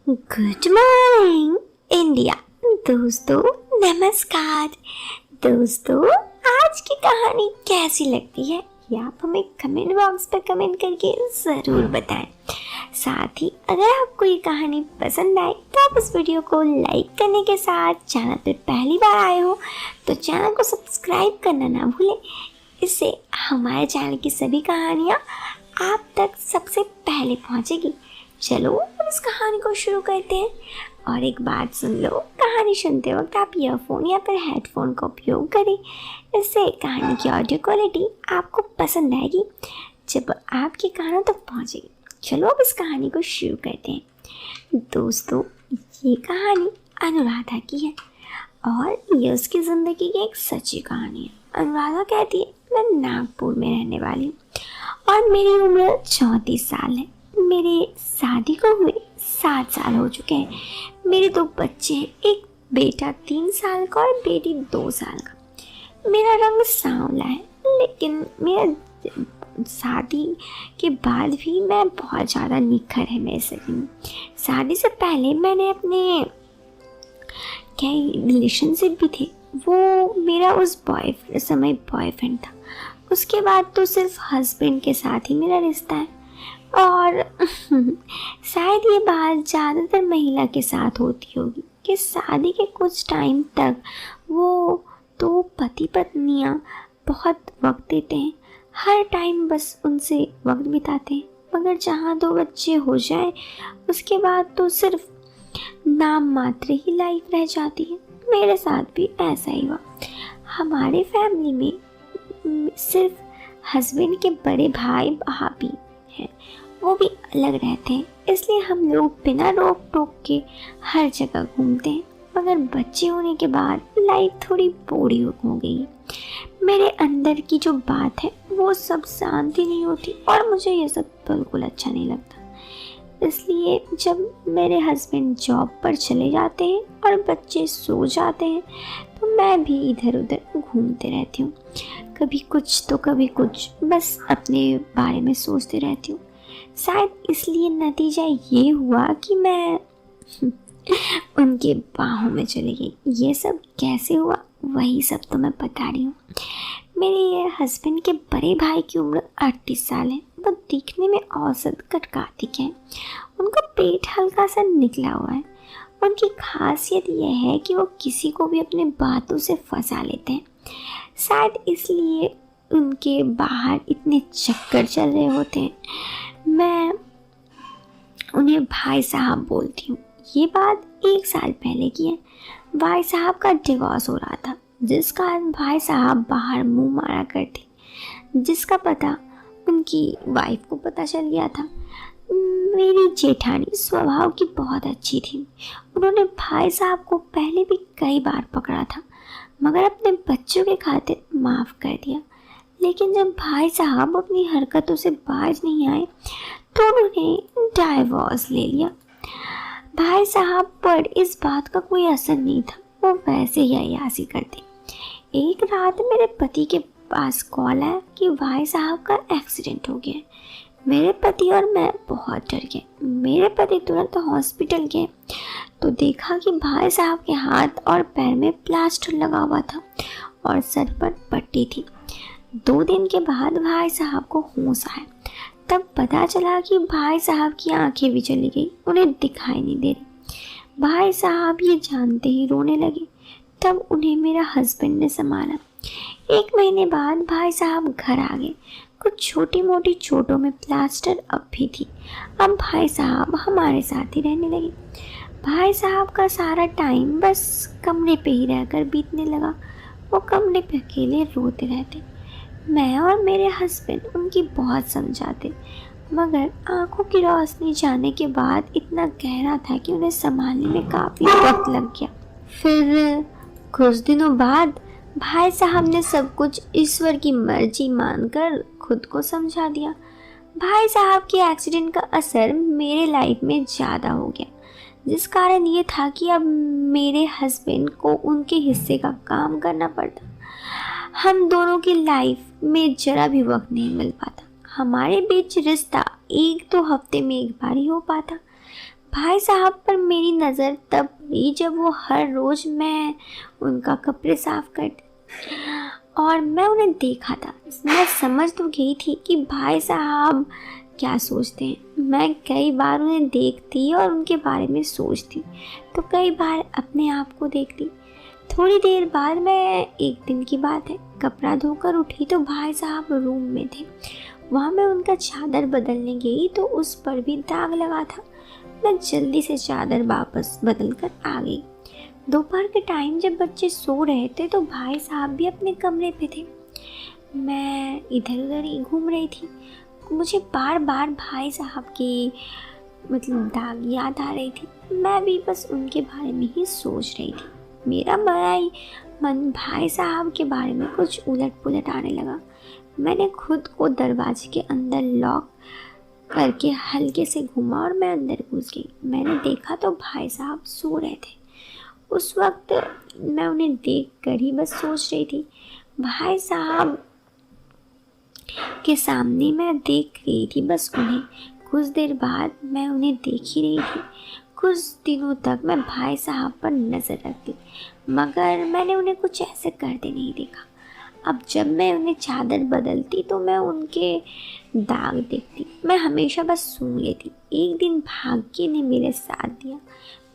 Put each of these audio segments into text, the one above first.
Good morning India. दोस्तों नमस्कार। दोस्तों आज की कहानी कैसी लगती है ये आप हमें कमेंट बॉक्स पर कमेंट करके ज़रूर बताएं। साथ ही अगर आपको ये कहानी पसंद आए तो आप इस वीडियो को लाइक करने के साथ चैनल पर पहली बार आए हो तो चैनल को सब्सक्राइब करना ना भूलें। इससे हमारे चैनल की सभी कहानियाँ आप तक सबसे पहले पहुँचेगी। चलो अब इस कहानी को शुरू करते हैं। और एक बात सुन लो, कहानी सुनते वक्त आप ईयरफोन या फिर हेडफोन का उपयोग करें। इससे कहानी की ऑडियो क्वालिटी आपको पसंद आएगी जब आपके कानों तक पहुंचेगी। चलो अब इस कहानी को शुरू करते हैं। दोस्तों ये कहानी अनुराधा की है और ये उसकी ज़िंदगी की एक सच्ची कहानी है। अनुराधा कहती है मैं नागपुर में रहने वाली हूँ और मेरी उम्र 34 साल है। मेरे शादी को हुए 7 साल हो चुके हैं। मेरे 2 बच्चे हैं, एक बेटा 3 साल का और बेटी 2 साल का। मेरा रंग सांवला है लेकिन मेरा शादी के बाद भी मैं बहुत ज़्यादा निखर है मेरे शरीर में। शादी से पहले मैंने अपने कई रिलेशनशिप भी थे, वो मेरा उस समय बॉयफ्रेंड था। उसके बाद तो सिर्फ हस्बैंड के साथ ही मेरा रिश्ता है। और शायद ये बात ज़्यादातर महिला के साथ होती होगी कि शादी के कुछ टाइम तक वो 2 पति पत्नियां बहुत वक्त देते हैं, हर टाइम बस उनसे वक्त बिताते हैं। मगर जहाँ 2 बच्चे हो जाए उसके बाद तो सिर्फ नाम मात्र ही लाइफ रह जाती है। मेरे साथ भी ऐसा ही हुआ। हमारे फैमिली में सिर्फ हस्बैंड के बड़े भाई भाभी हैं, वो भी अलग रहते हैं, इसलिए हम लोग बिना रोक टोक के हर जगह घूमते हैं। मगर बच्चे होने के बाद लाइफ थोड़ी बोरिंग हो गई। मेरे अंदर की जो बात है वो सब शांति नहीं होती और मुझे ये सब बिल्कुल अच्छा नहीं लगता। इसलिए जब मेरे हस्बैंड जॉब पर चले जाते हैं और बच्चे सो जाते हैं तो मैं भी इधर उधर घूमते रहती हूँ, कभी कुछ तो कभी कुछ, बस अपने बारे में सोचते रहती हूँ। शायद इसलिए नतीजा ये हुआ कि मैं उनके बाहों में चली गई। ये सब कैसे हुआ वही सब तो मैं बता रही हूँ। मेरे हस्बैंड के बड़े भाई की उम्र 38 साल है। वो दिखने में औसत कटकातिक है। उनका पेट हल्का सा निकला हुआ है। उनकी खासियत यह है कि वो किसी को भी अपने बातों से फंसा लेते हैं। शायद इसलिए उनके बाहर इतने चक्कर चल रहे होते हैं। मैं उन्हें भाई साहब बोलती हूँ। ये बात 1 साल पहले की है। भाई साहब का डिवोर्स हो रहा था, जिस कारण भाई साहब बाहर मुंह मारा करते, जिसका पता उनकी वाइफ को पता चल गया था। मेरी जेठानी स्वभाव की बहुत अच्छी थी। उन्होंने भाई साहब को पहले भी कई बार पकड़ा था मगर अपने बच्चों के खातिर माफ़ कर दिया। लेकिन जब भाई साहब अपनी हरकतों से बाज नहीं आए तो उन्होंने डाइवोर्स ले लिया। भाई साहब पर इस बात का कोई असर नहीं था, वो वैसे ही अय्यासी करते। एक रात मेरे पति के पास कॉल आया कि भाई साहब का एक्सीडेंट हो गया। मेरे पति और मैं बहुत डर गए। मेरे पति तुरंत हॉस्पिटल गए तो देखा कि भाई साहब के हाथ और पैर में प्लास्टर लगा हुआ था और सर पर पट्टी थी। 2 दिन के बाद भाई साहब को होश आया। तब पता चला कि भाई साहब की आंखें भी चली गई, उन्हें दिखाई नहीं दे रही। भाई साहब ये जानते ही रोने लगे। तब उन्हें मेरा हस्बैंड ने संभाला। 1 महीने बाद भाई साहब घर आ गए। कुछ छोटी मोटी चोटों में प्लास्टर अब भी थी। अब भाई साहब हमारे साथ ही रहने लगे। भाई साहब का सारा टाइम बस कमरे पे ही रहकर बीतने लगा। वो कमरे पे अकेले रोते रहते। मैं और मेरे हस्बैंड उनकी बहुत समझाते मगर आंखों की रोशनी जाने के बाद इतना गहरा था कि उन्हें संभालने में काफ़ी वक्त लग गया। फिर कुछ दिनों बाद भाई साहब ने सब कुछ ईश्वर की मर्जी मानकर खुद को समझा दिया। भाई साहब के एक्सीडेंट का असर मेरे लाइफ में ज़्यादा हो गया, जिस कारण ये था कि अब मेरे हस्बैंड को उनके हिस्से का काम करना पड़ता। हम दोनों की लाइफ में जरा भी वक्त नहीं मिल पाता। हमारे बीच रिश्ता 1-2 हफ्ते में एक बार ही हो पाता। भाई साहब पर मेरी नज़र तब पड़ी जब वो हर रोज़ मैं उनका कपड़े साफ करती और मैं उन्हें देखा था। मैं समझ तो गई थी कि भाई साहब क्या सोचते हैं। मैं कई बार उन्हें देखती और उनके बारे में सोचती, तो कई बार अपने आप को देखती। थोड़ी देर बाद, मैं एक दिन की बात है, कपड़ा धोकर उठी तो भाई साहब रूम में थे। वहाँ मैं उनका चादर बदलने गई तो उस पर भी दाग लगा था। मैं जल्दी से चादर वापस बदल कर आ गई। दोपहर के टाइम जब बच्चे सो रहे थे तो भाई साहब भी अपने कमरे पे थे। मैं इधर उधर ही घूम रही थी। मुझे बार बार भाई साहब की दाग याद आ रही थी। मैं भी बस उनके बारे में ही सोच रही थी। मेरा मन भाई साहब के बारे में कुछ उलट पुलट आने लगा। मैंने खुद को दरवाजे के अंदर लॉक करके हल्के से घुमा और मैं अंदर घुस गई। मैंने देखा तो भाई साहब सो रहे थे। उस वक्त मैं उन्हें देख कर ही बस सोच रही थी। भाई साहब के सामने मैं देख रही थी बस उन्हें। कुछ देर बाद मैं उन्हें देख ही रही थी। कुछ दिनों तक मैं भाई साहब पर नज़र रखती, मगर मैंने उन्हें कुछ ऐसे करते नहीं देखा। अब जब मैं उन्हें चादर बदलती तो मैं उनके दाग देखती। मैं हमेशा बस सूंघ लेती। एक दिन भाग्य ने मेरे साथ दिया।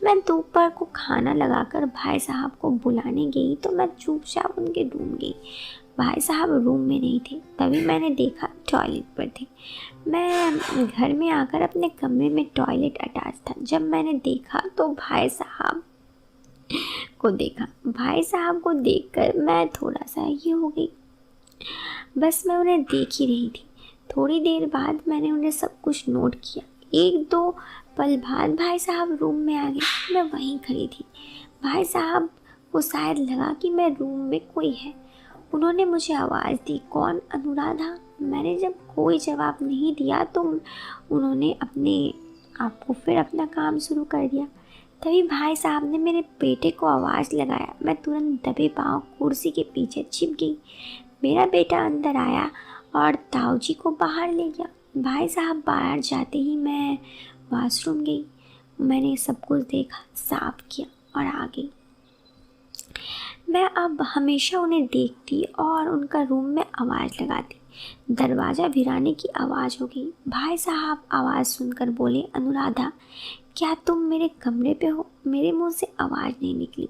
मैं दोपहर को खाना लगाकर भाई साहब को बुलाने गई तो मैं चुपचाप उनके रूम गई। भाई साहब रूम में नहीं थे। तभी मैंने देखा टॉयलेट पर थे। मैं घर में आकर अपने कमरे में टॉयलेट अटैच था। जब मैंने देखा तो भाई साहब को देखकर मैं थोड़ा सा ये हो गई। बस मैं उन्हें देख ही रही थी। थोड़ी देर बाद मैंने उन्हें सब कुछ नोट किया। एक दो पल बाद भाई साहब रूम में आ गए। मैं वहीं खड़ी थी। भाई साहब को शायद लगा कि मैं रूम में कोई है। उन्होंने मुझे आवाज़ दी, कौन? अनुराधा। मैंने जब कोई जवाब नहीं दिया तो उन्होंने अपने आप को फिर अपना काम शुरू कर दिया। तभी भाई साहब ने मेरे बेटे को आवाज़ लगाया। मैं तुरंत दबे पाँव कुर्सी के पीछे छिप गई। मेरा बेटा अंदर आया और ताऊ जी को बाहर ले गया। भाई साहब बाहर जाते ही मैं वॉशरूम गई। मैंने सब कुछ देखा, साफ किया और आ गई। मैं अब हमेशा उन्हें देखती और उनका रूम में आवाज़ लगाती। दरवाज़ा भिराने की आवाज़ हो गई। भाई साहब आवाज़ सुनकर बोले, अनुराधा, क्या तुम मेरे कमरे पे हो? मेरे मुंह से आवाज़ नहीं निकली।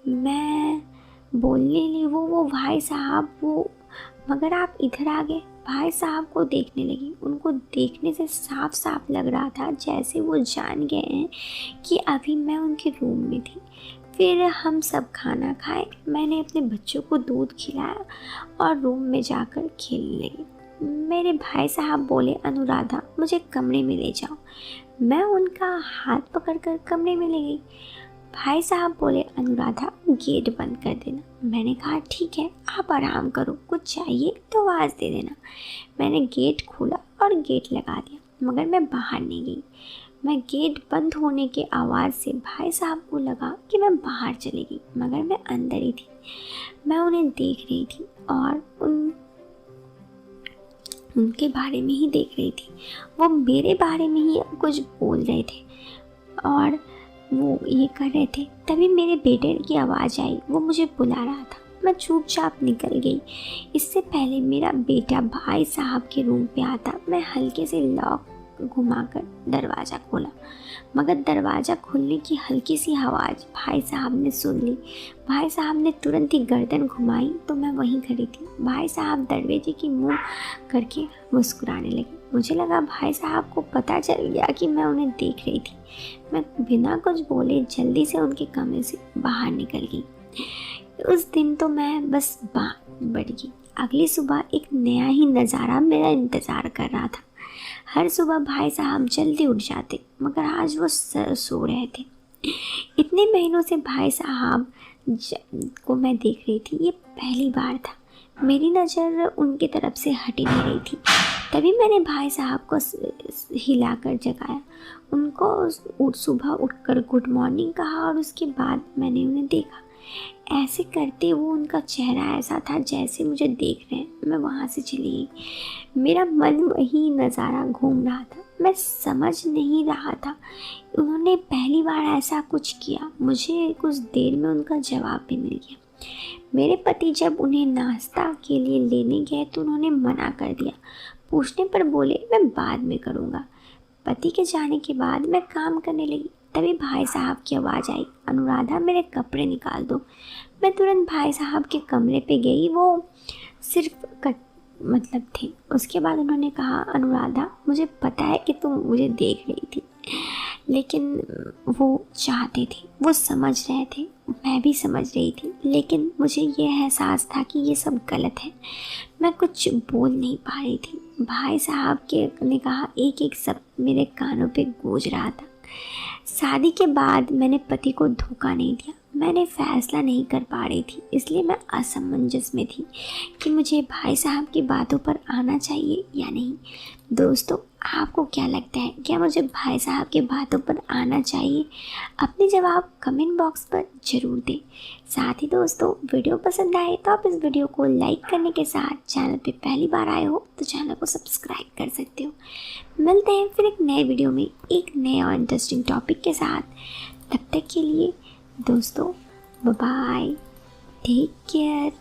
मैं बोलने लगी, वो भाई साहब वो, मगर आप इधर आ गए। भाई साहब को देखने लगी। उनको देखने से साफ साफ लग रहा था जैसे वो जान गए हैं कि अभी मैं उनके रूम में थी। फिर हम सब खाना खाए। मैंने अपने बच्चों को दूध खिलाया और रूम में जाकर खेलने लगी। मेरे भाई साहब बोले, अनुराधा, मुझे कमरे में ले जाओ। मैं उनका हाथ पकड़कर कमरे में ले गई। भाई साहब बोले, अनुराधा, गेट बंद कर देना। मैंने कहा, ठीक है, आप आराम करो, कुछ चाहिए तो आवाज़ दे देना। मैंने गेट खोला और गेट लगा दिया, मगर मैं बाहर नहीं गई। मैं गेट बंद होने के आवाज़ से भाई साहब को लगा कि मैं बाहर चली गई, मगर मैं अंदर ही थी। मैं उन्हें देख रही थी और उनके बारे में ही देख रही थी। वो मेरे बारे में ही कुछ बोल रहे थे और वो ये कर रहे थे। तभी मेरे बेटे की आवाज़ आई। वो मुझे बुला रहा था। मैं चुपचाप निकल गई। इससे पहले मेरा बेटा भाई साहब के रूम पे आता, मैं हल्के से लॉक घुमाकर दरवाज़ा खोला, मगर दरवाज़ा खुलने की हल्की सी आवाज़ भाई साहब ने सुन ली। भाई साहब ने तुरंत ही गर्दन घुमाई तो मैं वहीं खड़ी थी। भाई साहब दरवाजे की मुंह करके मुस्कुराने लगे। मुझे लगा भाई साहब को पता चल गया कि मैं उन्हें देख रही थी। मैं बिना कुछ बोले जल्दी से उनके कमरे से बाहर निकल गई। उस दिन तो मैं बस बढ़ गई। अगली सुबह एक नया ही नज़ारा मेरा इंतज़ार कर रहा था। हर सुबह भाई साहब जल्दी उठ जाते, मगर आज वो सो रहे थे। इतने महीनों से भाई साहब को मैं देख रही थी, ये पहली बार था। मेरी नज़र उनकी तरफ से हट नहीं रही थी। तभी मैंने भाई साहब को हिलाकर जगाया। उनको सुबह उठकर गुड मॉर्निंग कहा और उसके बाद मैंने उन्हें देखा। ऐसे करते वो उनका चेहरा ऐसा था जैसे मुझे देख रहे हैं। मैं वहाँ से चली गई। मेरा मन वही नज़ारा घूम रहा था। मैं समझ नहीं रहा था उन्होंने पहली बार ऐसा कुछ किया। मुझे कुछ देर में उनका जवाब भी मिल गया। मेरे पति जब उन्हें नाश्ता के लिए लेने गए तो उन्होंने मना कर दिया। पूछने पर बोले मैं बाद में करूँगा। पति के जाने के बाद मैं काम करने लगी। तभी भाई साहब की आवाज़ आई, अनुराधा मेरे कपड़े निकाल दो। मैं तुरंत भाई साहब के कमरे पे गई। वो सिर्फ थे। उसके बाद उन्होंने कहा, अनुराधा मुझे पता है कि तुम मुझे देख रही थी, लेकिन वो चाहते थे, वो समझ रहे थे, मैं भी समझ रही थी, लेकिन मुझे ये एहसास था कि ये सब गलत है। मैं कुछ बोल नहीं पा रही थी। भाई साहब ने कहा एक एक सब मेरे कानों पे गूंज रहा था। शादी के बाद मैंने पति को धोखा नहीं दिया। मैंने फैसला नहीं कर पा रही थी, इसलिए मैं असमंजस में थी कि मुझे भाई साहब की बातों पर आना चाहिए या नहीं। दोस्तों, आपको क्या लगता है, क्या मुझे भाई साहब की बातों पर आना चाहिए? अपने जवाब कमेंट बॉक्स पर ज़रूर दें। साथ ही दोस्तों, वीडियो पसंद आए तो आप इस वीडियो को लाइक करने के साथ चैनल पे पहली बार आए हो तो चैनल को सब्सक्राइब कर सकते हो। मिलते हैं फिर एक नए वीडियो में एक नए और इंटरेस्टिंग टॉपिक के साथ। तब तक के लिए दोस्तों, बाय बाय, टेक केयर।